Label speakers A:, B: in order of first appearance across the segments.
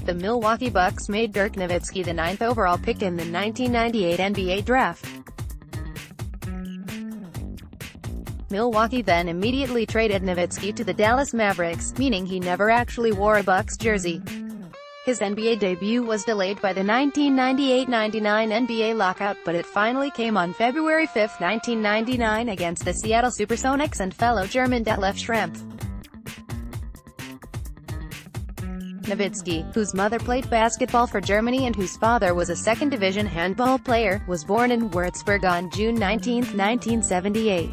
A: the Milwaukee Bucks made Dirk Nowitzki the 9th overall pick in the 1998 NBA draft. Milwaukee then immediately traded Nowitzki to the Dallas Mavericks, meaning he never actually wore a Bucks jersey. His NBA debut was delayed by the 1998-99 NBA lockout, but it finally came on February 5, 1999 against the Seattle Supersonics and fellow German Detlef Schrempf. Nowitzki, whose mother played basketball for Germany and whose father was a second-division handball player, was born in Würzburg on June 19, 1978.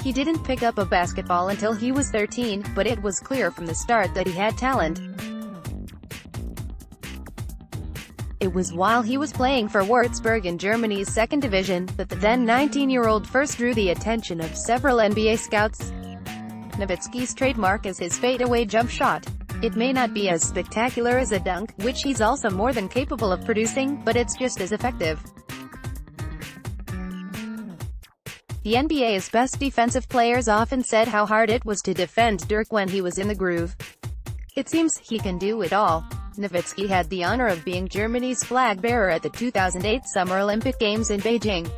A: He didn't pick up a basketball until he was 13, but it was clear from the start that he had talent. It was while he was playing for Würzburg in Germany's second division, that the then 19-year-old first drew the attention of several NBA scouts. Nowitzki's trademark is his fadeaway jump shot. It may not be as spectacular as a dunk, which he's also more than capable of producing, but it's just as effective. The NBA's best defensive players often said how hard it was to defend Dirk when he was in the groove. It seems he can do it all. Nowitzki had the honor of being Germany's flag bearer at the 2008 Summer Olympic Games in Beijing.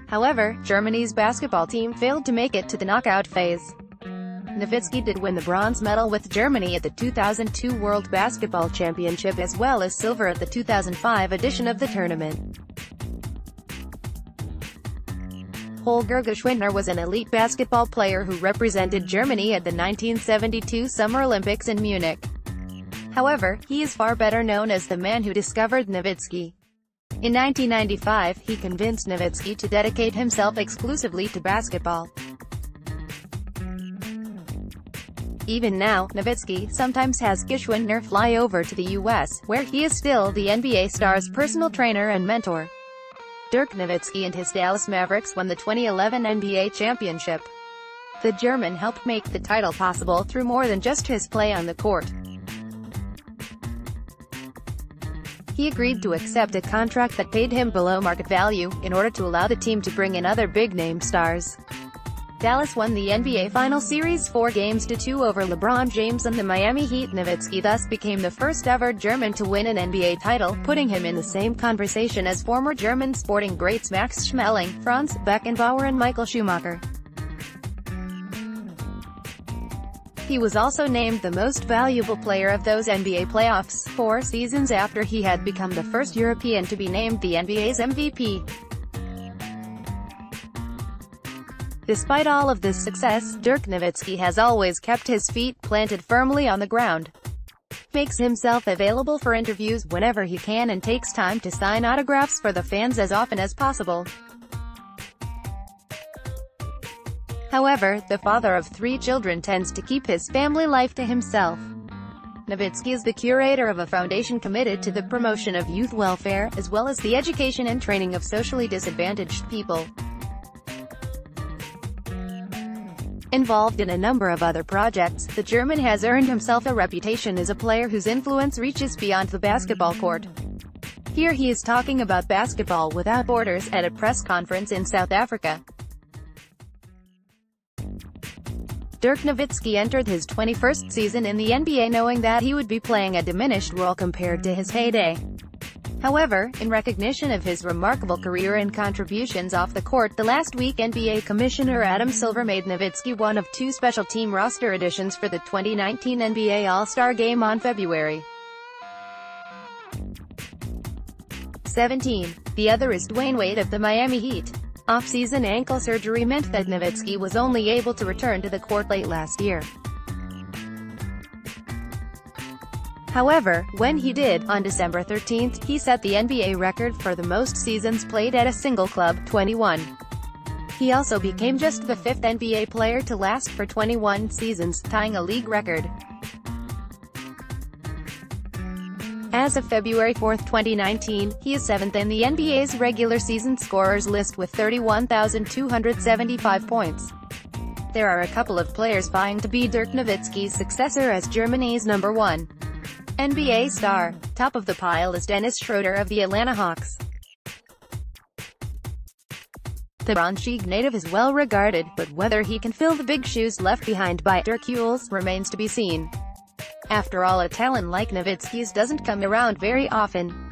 A: However, Germany's basketball team failed to make it to the knockout phase. Nowitzki did win the bronze medal with Germany at the 2002 World Basketball Championship as well as silver at the 2005 edition of the tournament. Holger Geschwindner was an elite basketball player who represented Germany at the 1972 Summer Olympics in Munich. However, he is far better known as the man who discovered Nowitzki. In 1995, he convinced Nowitzki to dedicate himself exclusively to basketball. Even now, Nowitzki sometimes has Geschwindner fly over to the US, where he is still the NBA star's personal trainer and mentor. Dirk Nowitzki and his Dallas Mavericks won the 2011 NBA championship. The German helped make the title possible through more than just his play on the court. He agreed to accept a contract that paid him below market value, in order to allow the team to bring in other big-name stars. Dallas won the NBA Final Series 4-2 over LeBron James and the Miami Heat. Nowitzki thus became the first-ever German to win an NBA title, putting him in the same conversation as former German sporting greats Max Schmeling, Franz Beckenbauer and Michael Schumacher. He was also named the most valuable player of those NBA playoffs, 4 seasons after he had become the first European to be named the NBA's MVP. Despite all of this success, Dirk Nowitzki has always kept his feet planted firmly on the ground. Makes himself available for interviews whenever he can and takes time to sign autographs for the fans as often as possible. However, the father of 3 children tends to keep his family life to himself. Nowitzki is the curator of a foundation committed to the promotion of youth welfare, as well as the education and training of socially disadvantaged people. Involved in a number of other projects, the German has earned himself a reputation as a player whose influence reaches beyond the basketball court. Here he is talking about basketball without borders at a press conference in South Africa. Dirk Nowitzki entered his 21st season in the NBA knowing that he would be playing a diminished role compared to his heyday. However, in recognition of his remarkable career and contributions off the court, the last week NBA Commissioner Adam Silver made Nowitzki one of 2 special team roster additions for the 2019 NBA All-Star Game on February 17. The other is Dwayne Wade of the Miami Heat. Off-season ankle surgery meant that Nowitzki was only able to return to the court late last year. However, when he did, on December 13, he set the NBA record for the most seasons played at a single club, 21. He also became just the 5th NBA player to last for 21 seasons, tying a league record. As of February 4, 2019, he is 7th in the NBA's regular season scorers list with 31,275 points. There are a couple of players vying to be Dirk Nowitzki's successor as Germany's #1 NBA star. Top of the pile is Dennis Schroeder of the Atlanta Hawks. The Braunschweig native is well regarded, but whether he can fill the big shoes left behind by Dirk remains to be seen. After all, a talent like Nowitzki's doesn't come around very often.